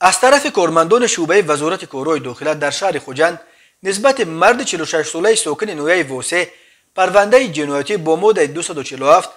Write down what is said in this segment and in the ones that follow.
از طرف کارمندان شعبه وزارت کارهای داخله در شهر خوجند نسبت مرد 46 ساله ساکن نویه واسه پرونده جنایتی با ماده 247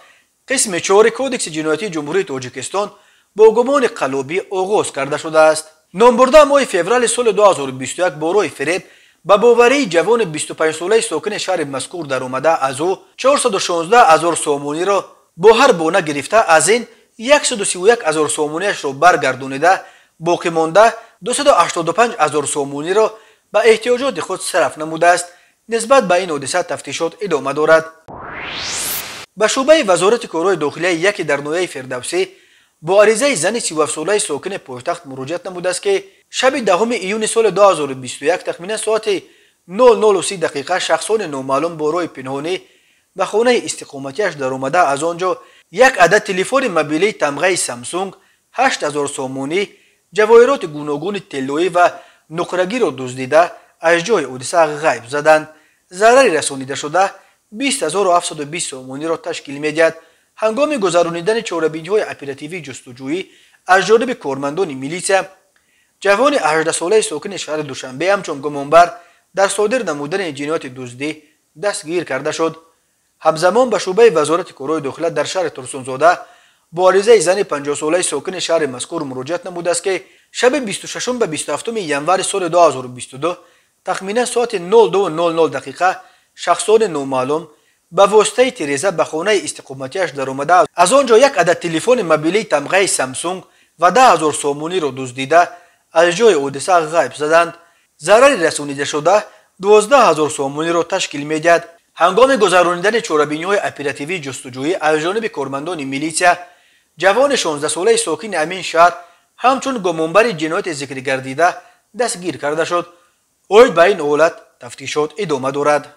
قسم 4 کودکس جنایتی جمهوری تاجیکستان با گمان قلابی آغاز کرده شده است. نامبرده ماه فوریه سال 2021 با راه فریب به باوری جوان 25 ساله ساکن شهر مذکور در آمده از او 416,000 سومونی را با هر بانه گرفته، از این 131,000 سومونیش را برگردانیده، باقی مانده 285,000 سومونی را به احتیاجات خود صرف نموده است. نسبت به این حادثه تفتیشات ادامه دارد. به شعبه وزارت کارهای داخلی یکی در نویه فردوسی با عریضه زن 37 ساله ساکن پایتخت مراجعت نموده است که شب 10 ایون سال 2021 تخمینا ساعت 00:30 دقیقه شخصان نامعلوم با راه پنهانی به خانه استقامتیش در آمده، از آنجا یک عدد تلفن موبیلی تمغه سامسونگ 8,000 سومونی، جواهرات گوناگون طلایی و نقرگی را دزدیده از جای حادثه غیب زدند. ضرری رسانیده شده 20,720 سومونی را تشکیل می‌دهد. هنگام گذرانیدن چاره‌بینی‌های اپراتیوی جستجویی از جانب کارمندان میلیسیا، جوان 18 ساله ساکن شهر دوشنبه همچون گمانبر در صادر نمودن جنایت دزدی دستگیر کرده شد. همزمان به شعبه وزارت کارهای داخله در شهر ترسونزاده با عریضه زن 50 ساله ساکن شهر مذکور مراجعت نموده است که شب 26 به 27 ژانویه سال 2022 تخمینا ساعت 02:00 دقیقه شخصان نامعلوم به واسطه تریزه به خانه استقامتیش در آمده، از آنجا یک عدد تلفن موبیلی تمغه سامسونگ و 10,000 سومونی را دزدیده از جای حادثه غیب زدند. ضرری رسانیده شده 12,000 سومونی را تشکیل می‌دهد. هنگام گذرانیدن چاره‌بینی‌های اپراتیوی جستجویی از جانب کارمندان میلیسیا، جوان 16 ساله ساکن امین شهر همچون گمانبر جنایت ذکر گردیده دستگیر کرده شد. اوید به این حالت تفتیشات ادامه دارد.